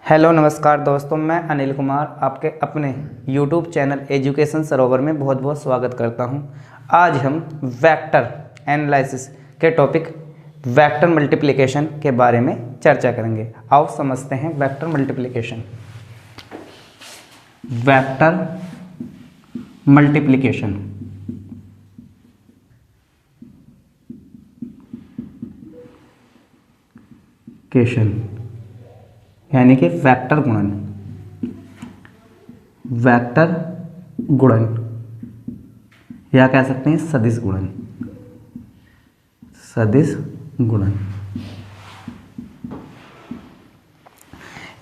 Hello नमस्कार दोस्तों, मैं अनिल कुमार आपके अपने YouTube चैनल एजुकेशन सरोवर में बहुत बहुत स्वागत करता हूं। आज हम वेक्टर एनालिसिस के टॉपिक वेक्टर मल्टीप्लिकेशन के बारे में चर्चा करेंगे। आओ समझते हैं वेक्टर मल्टीप्लिकेशन। वेक्टर मल्टीप्लिकेशन यानी कि वेक्टर गुणन, वेक्टर गुणन या कह सकते हैं सदिश गुणन, सदिश गुणन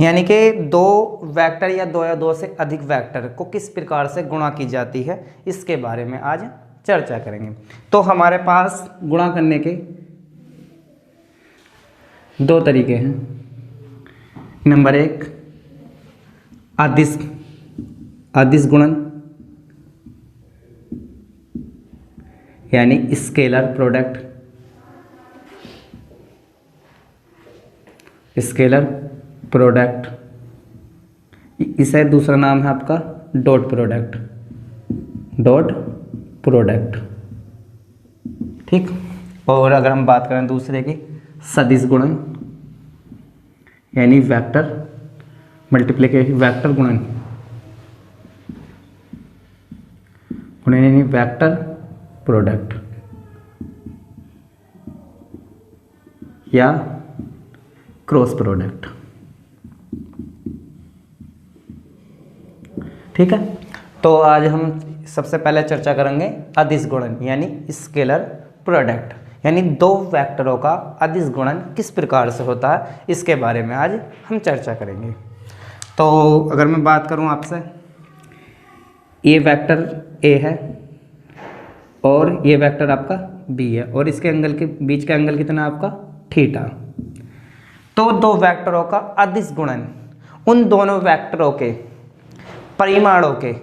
यानी कि दो वेक्टर या दो से अधिक वेक्टर को किस प्रकार से गुणा की जाती है, इसके बारे में आज चर्चा करेंगे। तो हमारे पास गुणा करने के दो तरीके हैं। नंबर एक, अदिश गुणन यानी स्केलर प्रोडक्ट, स्केलर प्रोडक्ट। इसे दूसरा नाम है आपका डॉट प्रोडक्ट, डॉट प्रोडक्ट, ठीक। और अगर हम बात करें दूसरे की, सदिश गुणन यानी वेक्टर मल्टीप्लिकेशन, वेक्टर गुणन यानी वेक्टर प्रोडक्ट या क्रॉस प्रोडक्ट, ठीक है। तो आज हम सबसे पहले चर्चा करेंगे अदिश गुणन यानी स्केलर प्रोडक्ट, यानी दो वेक्टरों का अदिश गुणन किस प्रकार से होता है, इसके बारे में आज हम चर्चा करेंगे। तो अगर मैं बात करूं आपसे, ये वेक्टर ए है और ये वेक्टर आपका बी है और इसके एंगल के बीच का एंगल कितना है आपका थीटा। तो दो वेक्टरों का अदिश गुणन उन दोनों वेक्टरों के परिमाणों के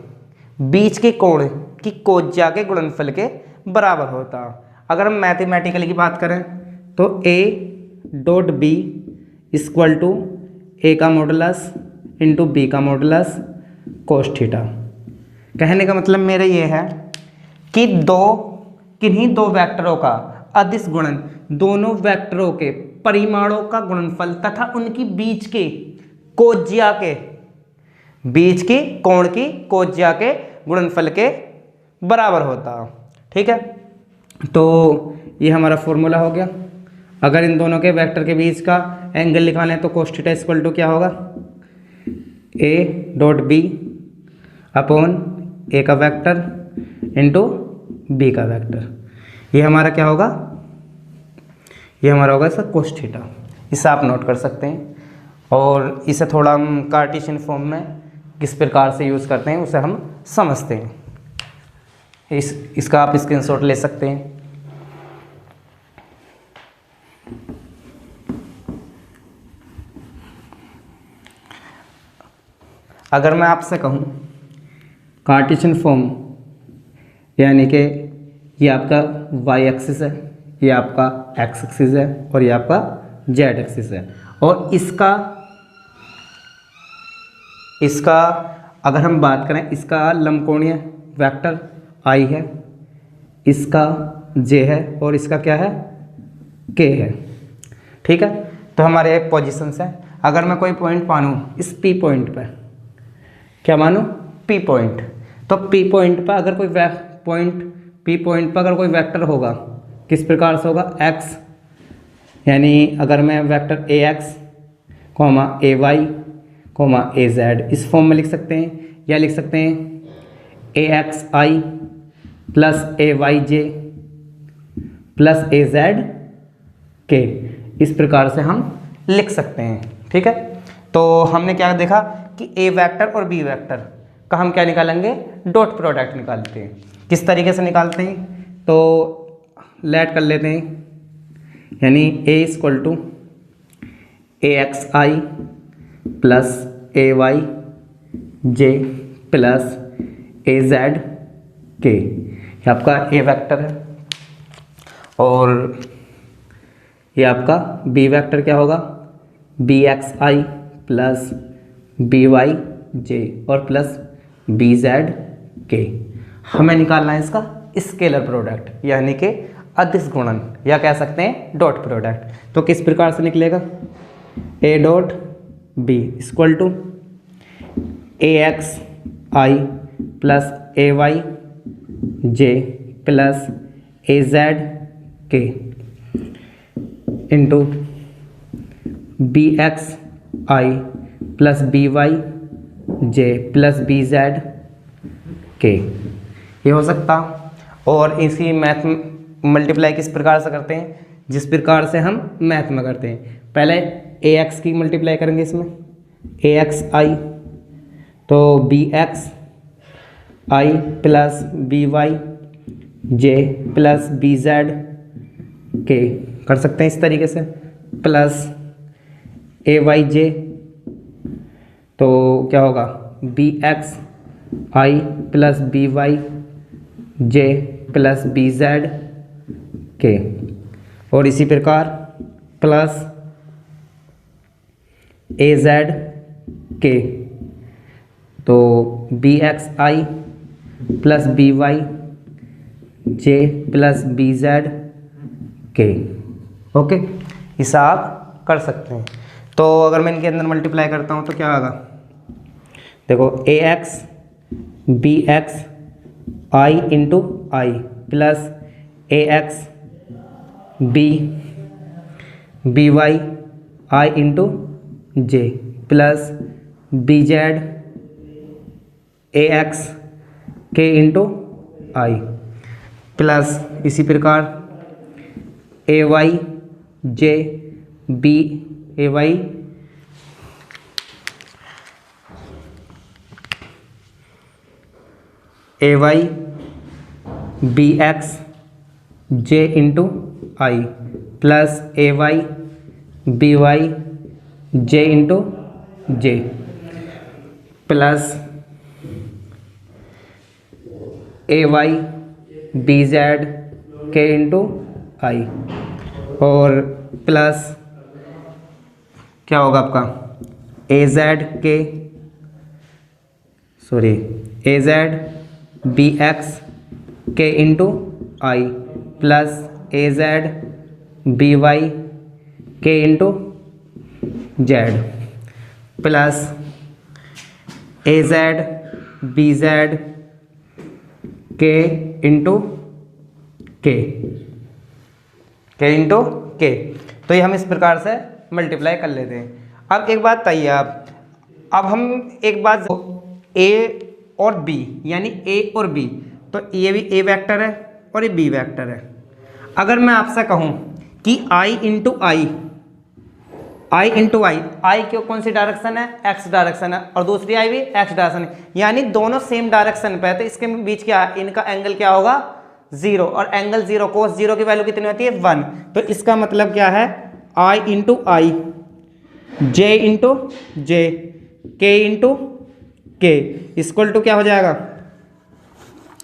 बीच के कोण की कोज्या के गुणनफल के बराबर होता है। अगर हम मैथमेटिकली की बात करें तो a dot B equal to A का मॉडुलस इंटू बी का मॉडुलस कोस थीटा। कहने का मतलब मेरा ये है कि किन्हीं दो वेक्टरों का अदिश गुणन दोनों वेक्टरों के परिमाणों का गुणनफल तथा उनकी बीच के कोज्या के बीच की कोण की कोज्या के गुणनफल के बराबर होता है, ठीक है। तो ये हमारा फॉर्मूला हो गया। अगर इन दोनों के वेक्टर के बीच का एंगल निकालें तो कोस थीटा इक्वल टू क्या होगा, ए डॉट बी अपॉन ए का वेक्टर इंटू बी का वेक्टर। ये हमारा क्या होगा, ये हमारा होगा सर कोस थीटा। इसे आप नोट कर सकते हैं और इसे थोड़ा हम कार्टेशियन फॉर्म में किस प्रकार से यूज़ करते हैं उसे हम समझते हैं। इसका आप स्क्रीनशॉट ले सकते हैं। अगर मैं आपसे कहूं कार्टेशियन फॉर्म यानी कि ये आपका y एक्सिस है, ये आपका x एक्सिस है और ये आपका z एक्सिस है और इसका अगर हम बात करें, इसका लंबकोणीय वेक्टर i है, इसका j है और इसका क्या है k है, ठीक है। तो हमारे एक पोजीशंस है। अगर मैं कोई पॉइंट मानूं इस p पॉइंट पर, क्या मानूं p पॉइंट, तो p पॉइंट पर अगर कोई p पॉइंट पर अगर कोई वेक्टर होगा किस प्रकार से होगा, x यानी अगर मैं vector ax comma ay comma az इस फॉर्म में लिख सकते हैं, या लिख सकते हैं axi plus ayj plus az k, इस प्रकार से हम लिख सकते हैं, ठीक है। तो हमने क्या देखा कि ए वेक्टर और बी वेक्टर का हम क्या निकालेंगे, डॉट प्रोडक्ट निकालते हैं। किस तरीके से निकालते हैं, तो लेट कर लेते हैं, यानी A equal to A x I plus A Y J plus A Z के, ये आपका ए वेक्टर है और ये आपका बी वेक्टर क्या होगा, बी एक्स आई प्लस बी वाई जे और प्लस बी जेड के। हमें निकालना है इसका स्केलर प्रोडक्ट यानी कि अदिश गुणन, या कह सकते हैं डॉट प्रोडक्ट। तो किस प्रकार से निकलेगा, A dot B equal to A x I plus A Y J plus A Z के इंटू बी एक्स आई प्लस बी वाई जे प्लस बी जेड के। ये हो सकता। और इसी मैथ मल्टीप्लाई किस प्रकार से करते हैं, जिस प्रकार से हम मैथ में करते हैं। पहले ए एक्स की मल्टीप्लाई करेंगे इसमें, ए एक्स आई तो बी एक्स आई प्लस बी वाई जे प्लस बी जेड के कर सकते हैं इस तरीके से, प्लस ए वाई जे तो क्या होगा बी एक्स आई प्लस बी वाई जे प्लस बी जेड के। और इसी प्रकार प्लस ए जेड के तो बी एक्स आई प्लस बी वाई जे plus B Z K. Okay, हिसाब कर सकते हैं। तो अगर मैं इनके अंदर मल्टीप्लाई करता हूँ तो क्या होगा, देखो A x B x i into i plus A x B y i into j plus B z A x k into i plus इसी प्रकार A Y j B A y A y B x j into i plus A y B Y j into j plus A y B Z के into i और plus क्या होगा आपका A Z k A z B x k into i plus A z B Y के into Z plus A z B Z के into के into के। तो ये हम इस प्रकार से मल्टीप्लाई कर लेते हैं। अब एक बात बताइए आप, अब हम एक बात, ए और बी यानी ए और बी, तो ये भी ए वेक्टर है और ये बी वेक्टर है। अगर मैं आपसे कहूँ कि आई इंटू आई आई क्यों कौन सी डायरेक्शन है, एक्स डायरेक्शन है, और दूसरी आई भी एक्स डायरेक्शन है, यानी दोनों सेम डायरेक्शन पे है, तो इसके बीच क्या है, इनका एंगल क्या होगा 0, और एंगल 0 कोस 0 की वैल्यू कितनी होती है 1। तो इसका मतलब क्या है आई इंटू आई जे इंटू जे के इंटू के इक्वल टू क्या हो जाएगा,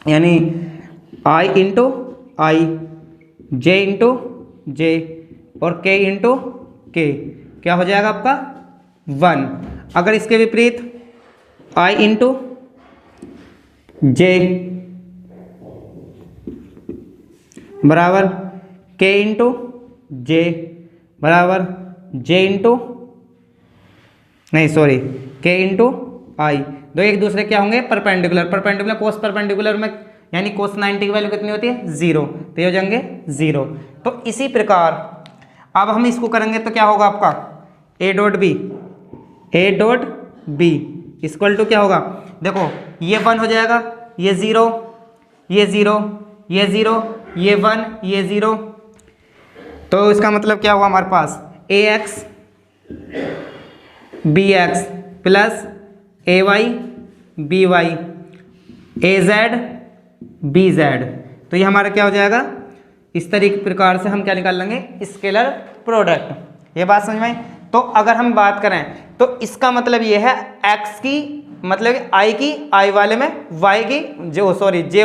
यानी आई इंटू आई जे इंटू जे और के इंटू के क्या हो जाएगा आपका 1। अगर इसके विपरीत आई इंटू जे बराबर के इंटू जे बराबर जे इंटू के इंटू आई, दो एक दूसरे क्या होंगे परपेंडिकुलर कोस परपेंडिकुलर में, यानी कोस 90 की वैल्यू कितनी होती है 0, तो ये हो जाएंगे 0। तो इसी प्रकार अब हम इसको करेंगे तो क्या होगा आपका A dot B equal to क्या होगा, देखो ये 1 हो जाएगा, ये 0 ये 0 ये 0 ये 1 ये 0, तो इसका मतलब क्या हुआ हमारे पास ए x B x plus A y B Y A z B Z, तो ये हमारा क्या हो जाएगा, इस तरीके प्रकार से हम क्या निकाल लेंगे स्केलर प्रोडक्ट। ये बात समझ में आई। तो अगर हम बात करें तो इसका मतलब ये है x की मतलब आई की आई वाले में, y की जे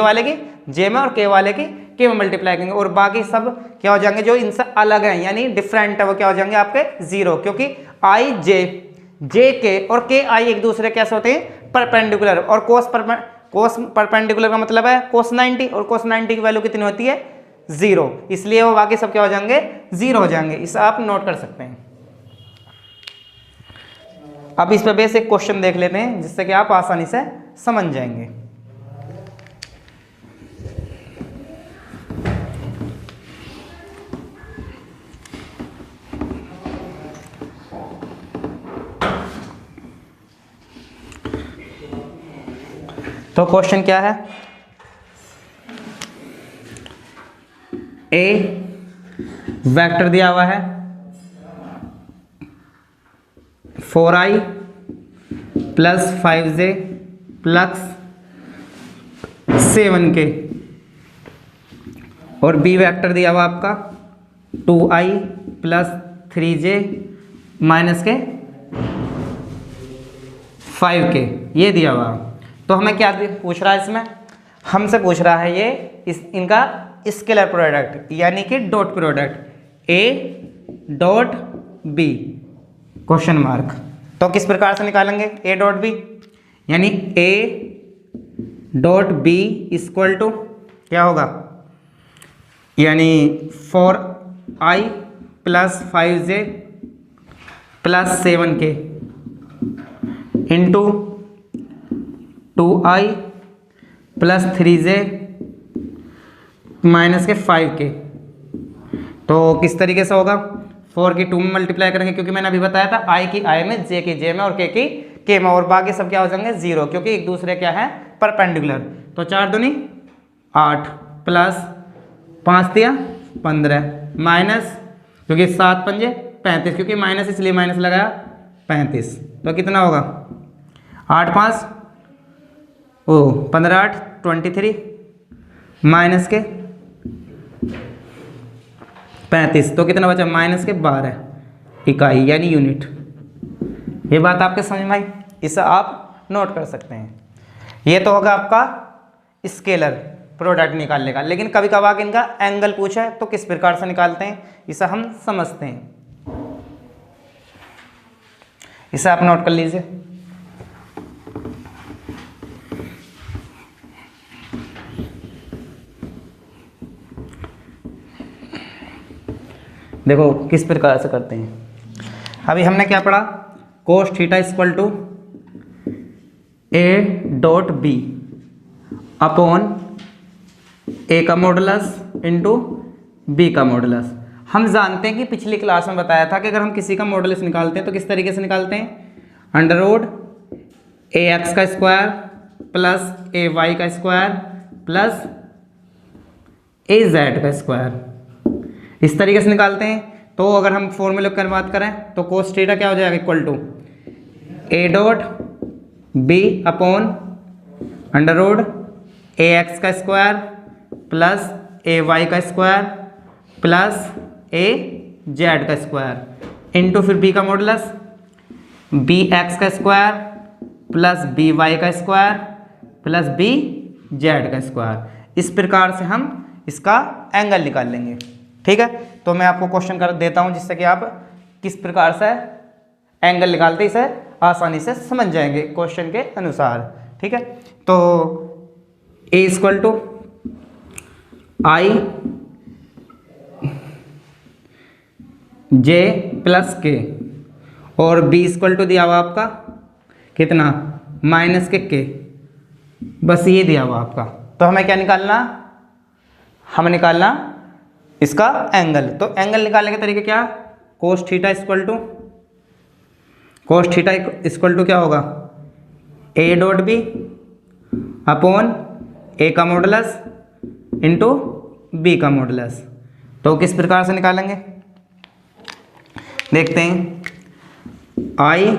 वाले की जे में और k वाले की के में मल्टीप्लाई करेंगे, और बाकी सब क्या हो जाएंगे जो इनसे अलग हैं यानी डिफरेंट है वो क्या हो जाएंगे आपके 0, क्योंकि आई जे जे के और के आई एक दूसरे कैसे होते हैं, परपेंडिकुलर। और कोस परपेंडिकुलर का मतलब है कोस 90, और कोस 90 की वैल्यू कितनी होती है, 0, इसलिए वो बाकी सब क्या हो जाएंगे, 0 हो जाएंगे। इसे आप नोट कर सकते हैं। अब इस पर बेसिक क्वेश्चन देख लेते हैं जिससे कि आप आसानी से समझ जाएंगे। तो क्वेश्चन क्या है, ए वेक्टर दिया हुआ है 4i plus 5j plus 7k, और बी वेक्टर दिया हुआ आपका 2i plus 3j minus K 5k, ये दिया हुआ। तो हमें क्या पूछ रहा है, इसमें हमसे पूछ रहा है ये इनका स्केलर प्रोडक्ट यानी कि dot product A dot B question mark. तो किस प्रकार से निकालेंगे ए डॉट बी, यानी A dot B equal to क्या होगा, यानी 4i plus 5j plus 7k into 2i plus 3j minus K 5k। तो किस तरीके से होगा, 4 की 2 में मल्टीप्लाई करेंगे क्योंकि मैंने अभी बताया था i की i में, j की j में और k की k में, और बाकी सब क्या हो जाएंगे 0 क्योंकि एक दूसरे क्या है, परपेंडिकुलर। तो 4 दूनी 8 प्लस 5 दिया 15 माइनस, क्योंकि 7 पंजे 35, क्योंकि माइनस इसलिए माइनस लगाया 35। तो कितना होगा 8 5 15 8 23 माइनस के 35, तो कितना बचा माइनस के 12 इकाई यानी यूनिट। ये बात आपके समझ में आई, इसे आप नोट कर सकते हैं। ये तो होगा आपका स्केलर प्रोडक्ट निकालने का। लेकिन कभी कभार इनका एंगल पूछा है तो किस प्रकार से निकालते हैं इसे हम समझते हैं, इसे आप नोट कर लीजिए। देखो किस प्रकार से करते हैं। अभी हमने क्या पढ़ा, cos theta equal to A dot B upon A का मॉडुलस इंटू बी का मॉडुलस। हम जानते हैं कि पिछली क्लास में बताया था कि अगर हम किसी का मॉडुलस निकालते हैं तो किस तरीके से निकालते हैं, अंडर रूट ए एक्स का स्क्वायर प्लस ए वाई का स्क्वायर प्लस ए जेड का स्क्वायर, इस तरीके से निकालते हैं। तो अगर हम फॉर्मूले की बात करें तो कोस थीटा क्या हो जाएगा, equal to A dot B upon under root A X का स्क्वायर प्लस ए वाई का स्क्वायर प्लस ए जेड का स्क्वायर इंटू फिर बी का मॉडुलस बी एक्स का स्क्वायर प्लस बी वाई का स्क्वायर प्लस बी जेड का square. इस प्रकार से हम इसका एंगल निकाल लेंगे। ठीक है, तो मैं आपको क्वेश्चन कर देता हूं जिससे कि आप किस प्रकार से एंगल निकालते इसे आसानी से समझ जाएंगे क्वेश्चन के अनुसार। ठीक है, तो A equal to i j plus k और बी इक्वल टू दिया हुआ आपका कितना माइनस के, बस ये दिया हुआ आपका। तो हमें क्या निकालना, हमें निकालना इसका एंगल। तो एंगल निकालने के तरीके क्या, कोस थीटा इक्वल टू क्या होगा, ए डॉट बी अपॉन ए का मॉडुलस इंटू बी का मॉडुलस। तो किस प्रकार से निकालेंगे देखते हैं, आई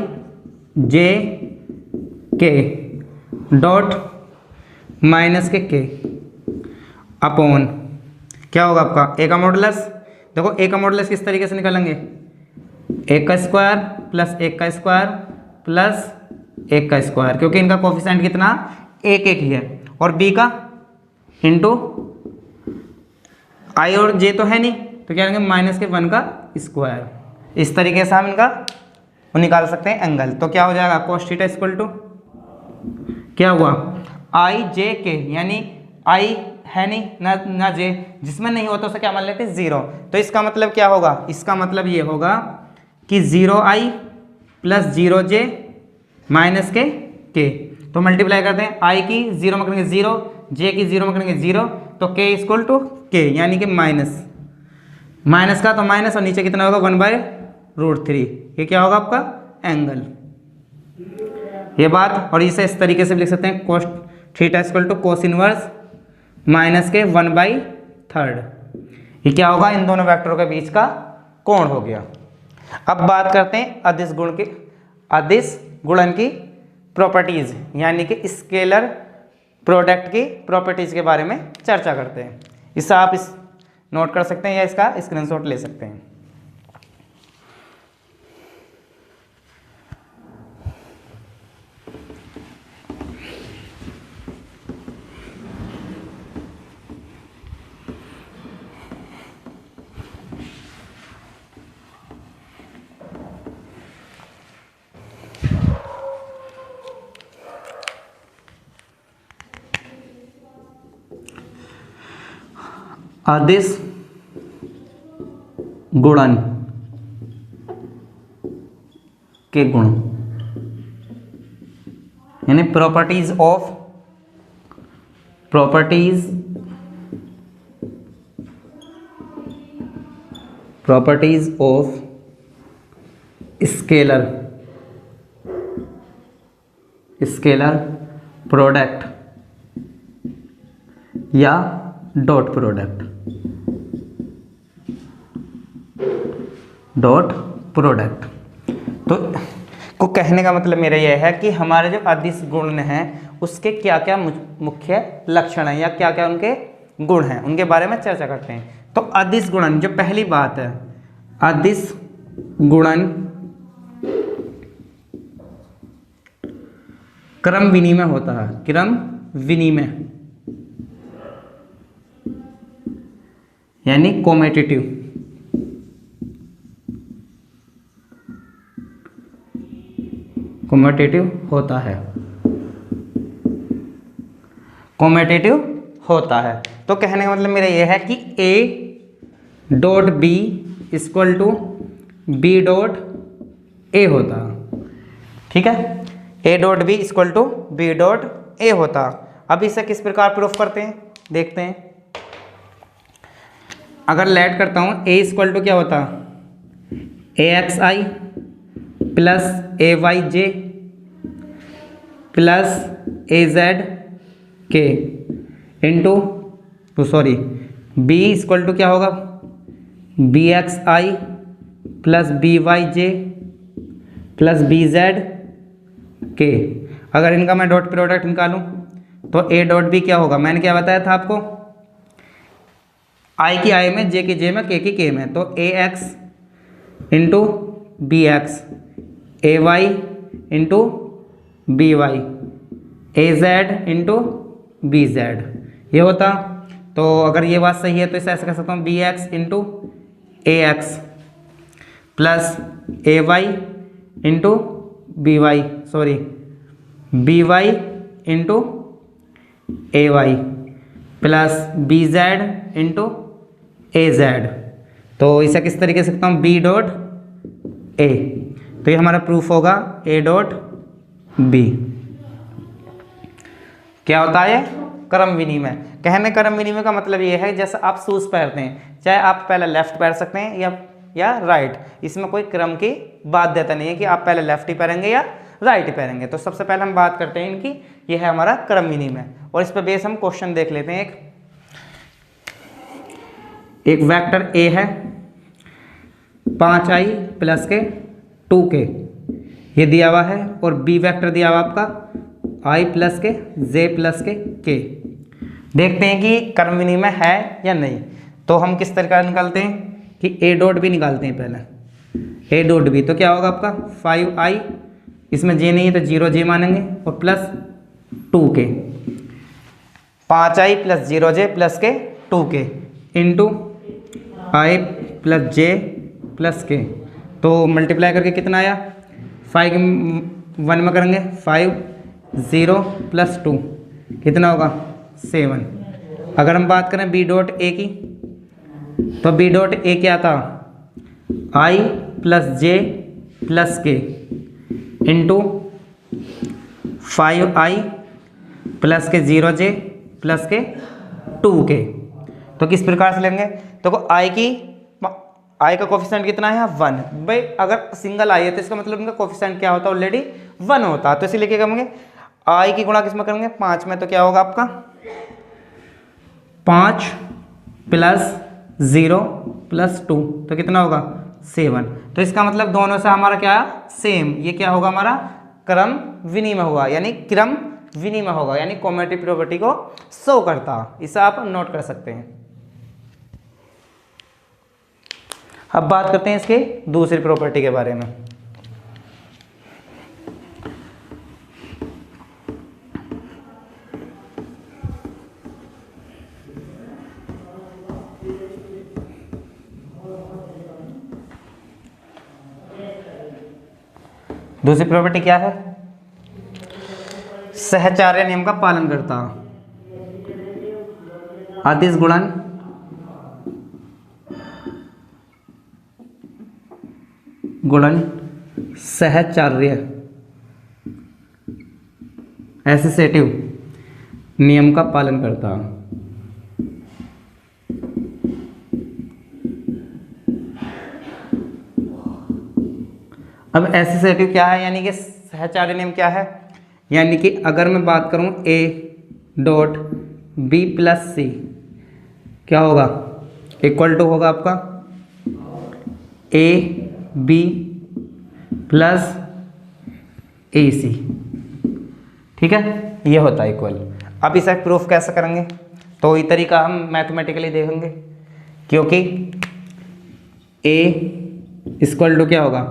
जे के डॉट माइनस के अपॉन क्या होगा आपका ए का मॉडुलस। देखो ए का मॉडुलस किस तरीके से निकालेंगे, एक का स्क्वायर प्लस एक का स्क्वायर प्लस एक का स्क्वायर, क्योंकि इनका कोफिशिएंट कितना एक एक ही है, और बी का इंटू आई और जे तो है नहीं तो क्या करेंगे माइनस के 1 का स्क्वायर। इस तरीके से हम इनका वो निकाल सकते हैं एंगल। तो क्या हो जाएगा cos थीटा इक्वल टू क्या हुआ आई जे के, यानी आई है नहीं ना जे, जिसमें नहीं हो तो उसे क्या मान लेते हैं 0। तो इसका मतलब क्या होगा, इसका मतलब ये होगा कि 0i प्लस 0j माइनस के। तो मल्टीप्लाई करते हैं, आई की 0 में करेंगे 0, जे की 0 में करेंगे 0, तो k इक्वल टू के, यानी कि माइनस का तो माइनस, और नीचे कितना होगा 1/√3। ये क्या होगा आपका एंगल, ये बात। और इसे इस तरीके से भी लिख सकते हैं cos theta equal to cos inverse minus के 1/3। ये क्या होगा, इन दोनों वेक्टरों के बीच का कोण हो गया। अब बात करते हैं अदिश गुणन की प्रॉपर्टीज, यानी कि स्केलर प्रोडक्ट की प्रॉपर्टीज के बारे में चर्चा करते हैं। इसे आप इस नोट कर सकते हैं या इसका स्क्रीनशॉट ले सकते हैं। अदिश गुणन के गुण, यानी प्रॉपर्टीज ऑफ स्केलर प्रोडक्ट या डॉट प्रोडक्ट। तो को कहने का मतलब मेरा यह है कि हमारे जो अदिश गुण हैं उसके क्या क्या मुख्य लक्षण हैं या क्या क्या उनके गुण हैं, उनके बारे में चर्चा करते हैं। तो अदिश गुणन, जो पहली बात है, अदिश गुणन क्रम विनिमय होता है, क्रम विनिमय यानी कॉमेटेटिव। होता है। तो कहने का मतलब मेरा यह है कि A dot B equal to B dot A होता, ठीक है, A dot B equal to B dot A होता। अब इसे किस प्रकार प्रूफ करते हैं, देखते हैं। अगर लेट करता हूं A इक्वल टू क्या होता, AXI plus AYJ plus AZK into B equal to क्या होगा, BXI plus BYJ plus BZK। अगर इनका मैं डॉट प्रोडक्ट निकालूं तो A डॉट बी क्या होगा, मैंने क्या बताया था आपको, I की I में, J की J में, K की K में। तो AX into BX, AY into BY, AZ into BZ, ये होता। तो अगर ये बात सही है तो इसे ऐसे कर सकता हूँ, BX into AX plus AY into BY into AY plus BZ into AZ। तो इसे किस तरीके से लिखता हूँ, B डॉट A। तो ये हमारा प्रूफ होगा A डॉट B। क्या होता है, क्रम विनिमय। कहने क्रम विनिमय का मतलब ये है जैसे आप शूज पहनते हैं, चाहे आप पहले लेफ्ट पहन सकते हैं या राइट, इसमें कोई क्रम की बाध्यता नहीं है कि आप पहले लेफ्ट ही पहनेंगे या राइट ही पहनेंगे। तो सबसे पहले हम बात करते हैं इनकी, ये है हमारा क्रम विनिमय। और इस पर बेस हम क्वेश्चन देख लेते हैं। एक वेक्टर A है 5i प्लस के 2k, ये दिया हुआ है, और B वेक्टर दिया हुआ आपका i प्लस के j प्लस के k। देखते हैं कि क्रम विनिमय है या नहीं। तो हम किस तरीके निकालते हैं कि A डॉट बी निकालते हैं पहले। A डॉट बी तो क्या होगा आपका 5i, इसमें j नहीं है तो 0j मानेंगे, और plus 2k, 5i plus 0j plus के 2k into i plus j plus k। तो मल्टीप्लाई करके कितना आया 5 1 में करेंगे 5 0 प्लस 2 कितना होगा 7। अगर हम बात करें बी डॉट ए की, तो बी डॉट ए क्या था i प्लस जे प्लस के इंटू 5i प्लस के 0j प्लस के 2k। तो किस प्रकार से लेंगे, तो आई का कोफिशिएंट कितना है 1। भाई अगर सिंगल आई है तो इसका मतलब इनका कोफिशिएंट क्या होता है ऑलरेडी 1 होता है। तो इसीलिए क्या करेंगे आई की गुणा किस में करेंगे 5 में, तो क्या होगा आपका 5 प्लस 0 प्लस 2 तो कितना होगा 7। तो इसका मतलब दोनों से हमारा क्या सेम, ये क्या होगा हमारा क्रम विनिमय होगा, यानी क्रम विनिमय होगा, यानी कॉम्युटेटिव प्रॉपर्टी को शो करता। इसे आप नोट कर सकते हैं। अब बात करते हैं इसके दूसरी प्रॉपर्टी के बारे में। दूसरी प्रॉपर्टी क्या है, सहचार्य नियम का पालन करता अदिश गुणन सहचार्य एसोसिएटिव नियम का पालन करता। अब एसोसिएटिव क्या है, यानी कि सहचार्य नियम क्या है, यानी कि अगर मैं बात करूं a डॉट बी प्लस सी क्या होगा इक्वल टू होगा आपका ए बी प्लस ए सी, ठीक है, ये होता है इक्वल। अब इसे प्रूफ कैसे करेंगे, तो ये तरीका हम मैथमेटिकली देखेंगे, क्योंकि a इक्वल टू क्या होगा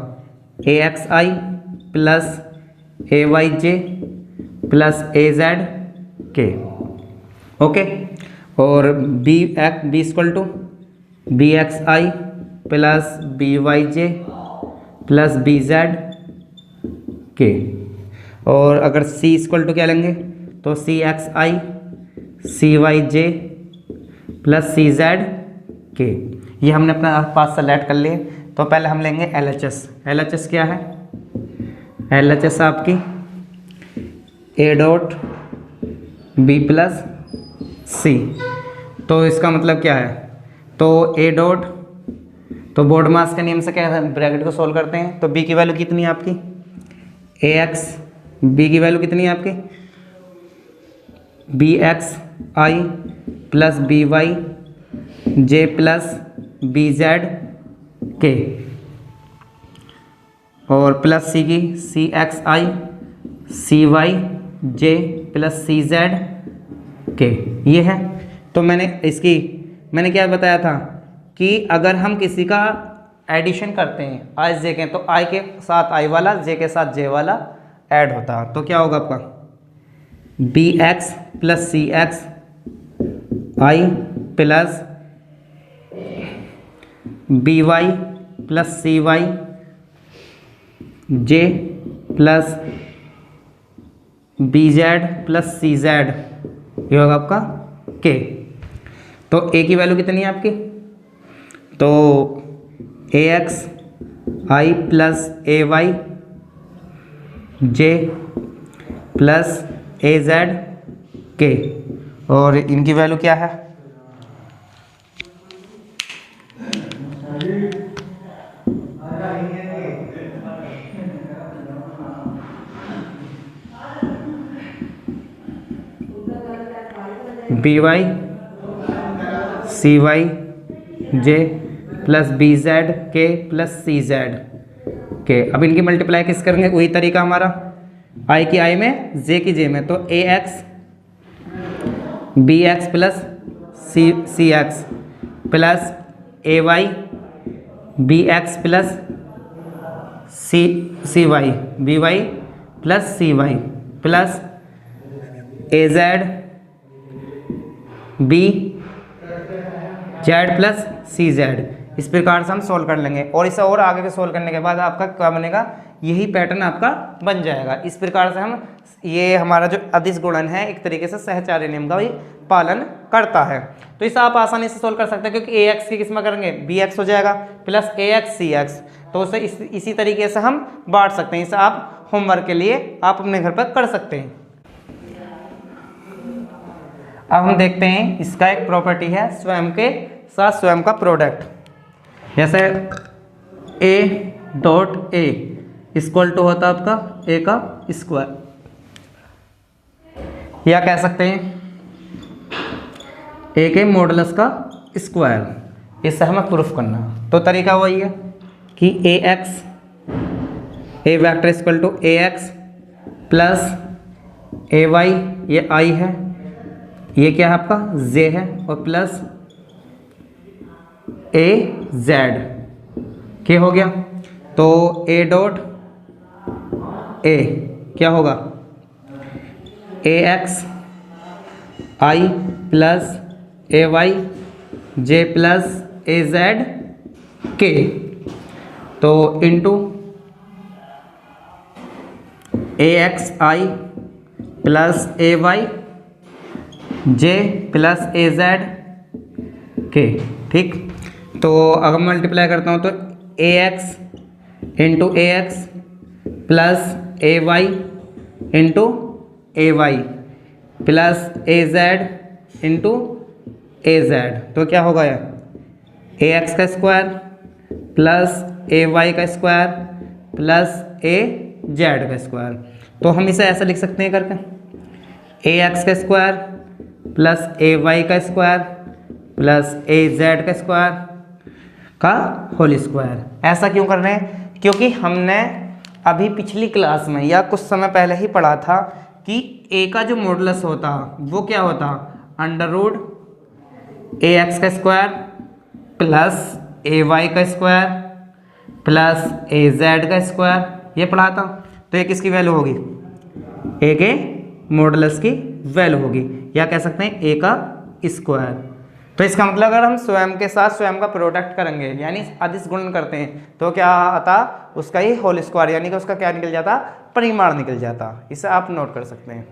A x I plus A Y J plus A Z K, okay. और B equal to B x I plus B Y J plus B Z K. और अगर सी इक्वल टू क्या लेंगे, तो C X I C Y J plus C Z के। ये हमने अपना पास सेलेक्ट कर लिए। तो पहले हम लेंगे एल एच एस क्या है, एल एच एस आपकी ए डॉट बी प्लस सी। तो इसका मतलब क्या है, तो ए डॉट, तो बोर्ड मास के नियम से क्या है ब्रैकेट को सोल्व करते हैं। तो बी की वैल्यू कितनी है आपकी ए एक्स, बी की वैल्यू कितनी है आपकी बी एक्स आई प्लस बी वाई जे प्लस बी जेड के, और प्लस सी की सी X I C Y J plus C Z के, ये है। तो मैंने क्या बताया था कि अगर हम किसी का एडिशन करते हैं आई जे के, तो आई के साथ आई वाला जे के साथ जे वाला ऐड होता, तो क्या होगा आपका बी एक्स प्लस सी एक्स आई प्लस बी वाई प्लस सी वाई जे plus B Z plus C Z, ये होगा आपका के। तो ए की वैल्यू कितनी है आपकी, तो ए x I plus A Y J plus A Z K, और इनकी वैल्यू क्या है बी वाई सी वाई जे प्लस बी जेड के प्लस सी जेड के। अब इनकी मल्टीप्लाई किस करेंगे, वही तरीका हमारा आई की आई में जे की जे में। तो ए x B x plus C x plus A y B x plus C Y B Y plus C Y plus A z B Z plus C Z. इस प्रकार से हम सोल्व कर लेंगे, और इसे और आगे के सोल्व करने के बाद आपका क्या बनेगा यही पैटर्न आपका बन जाएगा। इस प्रकार से हम ये हमारा जो अदिश गुणन है एक तरीके से सहचार्य नियम का भी पालन करता है। तो इसे आप आसानी से सोल्व कर सकते हैं, क्योंकि ax की किस में करेंगे, bx हो जाएगा प्लस ax cx, तो उसे इसी तरीके से हम बांट सकते हैं। इसे आप होमवर्क के लिए आप अपने घर पर कर सकते हैं। अब हम देखते हैं इसका एक प्रॉपर्टी है स्वयं के साथ स्वयं का प्रोडक्ट। जैसे a dot a equal to होता है आपका a का स्क्वायर, या कह सकते हैं a के मॉडुलस का स्क्वायर। इससे हमें प्रूफ करना, तो तरीका वही है कि a vector equal to ax plus ay, ये i है, ये क्या है आपका z है, और प्लस az क्या हो गया। तो a डॉट a क्या होगा, ax i plus ay j plus az k, तो into ax i plus ay j plus az k। ठीक, तो अगर मल्टीप्लाई करता हूँ तो ax into ax plus ay into ay plus az into az, तो क्या होगा यह ax का स्क्वायर प्लस ay का स्क्वायर प्लस az का स्क्वायर। तो हम इसे ऐसा लिख सकते हैं करके ax का स्क्वायर प्लस ay का स्क्वायर प्लस az का स्क्वायर का होल स्क्वायर। ऐसा क्यों कर रहे हैं, क्योंकि हमने अभी पिछली क्लास में या कुछ समय पहले ही पढ़ा था कि a का जो मॉडुलस होता वो क्या होता, अंडर रूट ax का स्क्वायर प्लस ay का स्क्वायर प्लस az का स्क्वायर, ये पढ़ा था। तो ये किसकी वैल्यू होगी, a के मॉडुलस की वैल्यू होगी, या कह सकते हैं a का स्क्वायर। तो इसका मतलब अगर हम स्वयं के साथ स्वयं का प्रोडक्ट करेंगे यानी अदिश गुणन करते हैं तो क्या आता, उसका ही होल स्क्वायर, यानी कि उसका क्या निकल जाता, परिमाण निकल जाता। इसे आप नोट कर सकते हैं।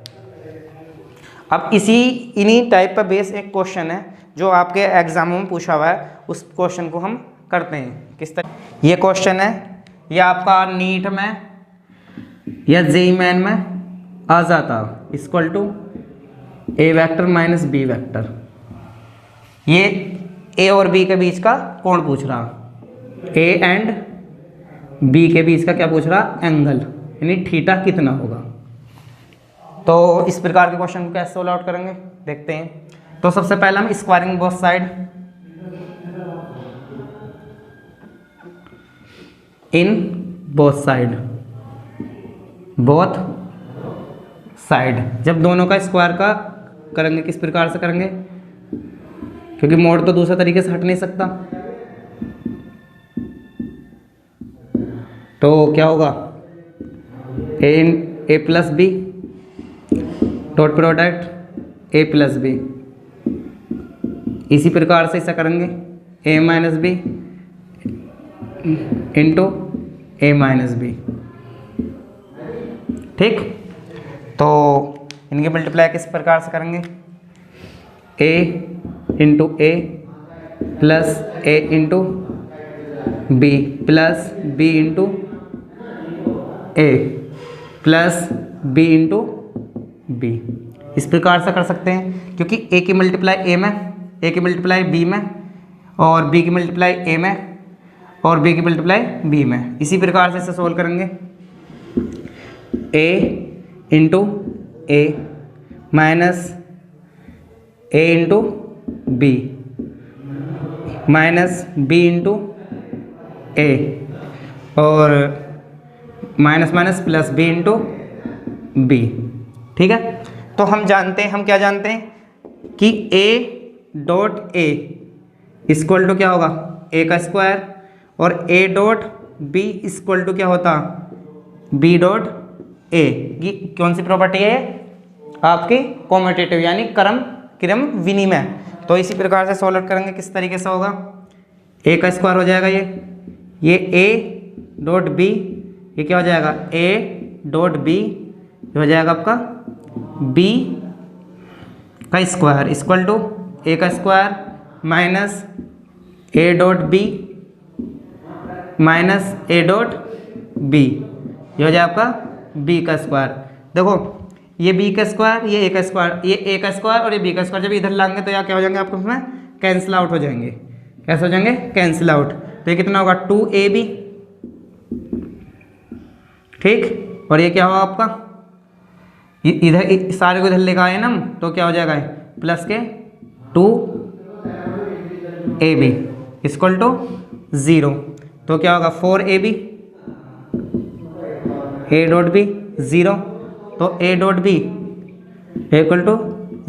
अब इन्हीं टाइप का बेस एक क्वेश्चन है जो आपके एग्जामों में पूछा हुआ है, उस क्वेश्चन को हम करते हैं किस तरह। ये क्वेश्चन है, ये आपका नीट में या जेईई मेन में आ जाता, equal to a vector minus b vector. ये a और b के बीच का कोण पूछ रहा, a एंड b के बीच का क्या पूछ रहा, एंगल, यानी थीटा कितना होगा। तो इस प्रकार के क्वेश्चन को कैसे सोल्व आउट करेंगे देखते हैं। तो सबसे पहले हम squaring both side in both side, जब दोनों का स्क्वायर का करेंगे किस प्रकार से करेंगे, क्योंकि मोड तो दूसरे तरीके से हट नहीं सकता। तो क्या होगा, a plus B dot product a plus B, इसी प्रकार से ऐसा करेंगे a minus B into a minus B. ठीक, तो इनके मल्टीप्लाई किस प्रकार से करेंगे, a into a plus a into B plus b into a plus b into B. इस प्रकार से कर सकते हैं, क्योंकि a की मल्टीप्लाई a में, a की मल्टीप्लाई b में, और b की मल्टीप्लाई a में, और b की मल्टीप्लाई b में। इसी प्रकार से इसे सोल्व करेंगे a into a minus a into B minus B into A, और minus minus plus B into B. ठीक है, तो हम जानते हैं, हम क्या जानते हैं कि a dot A equal to क्या होगा, a का स्क्वायर, और a dot B equal to क्या होता, b डॉट a। ये कौन सी प्रॉपर्टी है, आपकी कॉम्यूटेटिव यानी क्रम विनिमय। तो इसी प्रकार से सॉल्व करेंगे किस तरीके से होगा, a का स्क्वायर हो जाएगा ये a डॉट बी ये क्या हो जाएगा a डॉट बी, हो जाएगा आपका b का स्क्वायर इक्वल टू a का square minus a dot B minus a dot B, ये हो जाएगा आपका b का स्क्वायर। देखो ये b का स्क्वायर, ये a का स्क्वायर, ये a का स्क्वायर और ये b का स्क्वायर जब इधर लाएंगे तो यहाँ क्या हो जाएंगे आपको इसमें कैंसिल आउट हो जाएंगे। कैसे हो जाएंगे? Cancel out. तो ये कितना होगा 2ab, ठीक। और ये क्या होगा आपका इधर सारे को इधर लेकर आए ना हम, तो क्या हो जाएगा प्लस के 2ab इक्वल टू 0। तो क्या होगा 4ab a डॉट बी 0, तो a dot B equal to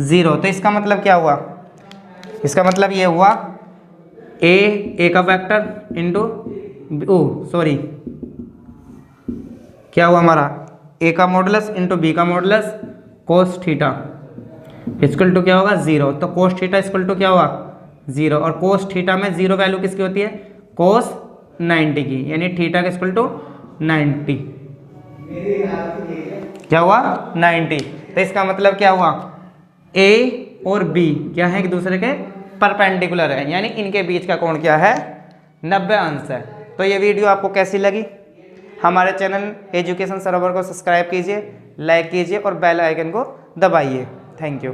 0। तो इसका मतलब क्या हुआ? इसका मतलब ये हुआ a का वेक्टर इंटू सॉरी क्या हुआ हमारा a का मॉडुलस इंटू b का modulus cos theta equal to क्या होगा 0। तो कोस थीटा इक्वल टू क्या हुआ 0, और कोस थीटा में 0 वैल्यू किसकी होती है? कोस 90 की, यानी थीटा का इक्वल टू 90। क्या हुआ 90। तो इसका मतलब क्या हुआ a और b क्या है एक दूसरे के परपेंडिकुलर है, यानी इनके बीच का कोण क्या है 90 अंश है। तो ये वीडियो आपको कैसी लगी? हमारे चैनल एजुकेशन सरोवर को सब्सक्राइब कीजिए, लाइक कीजिए और बेल आइकन को दबाइए। Thank you.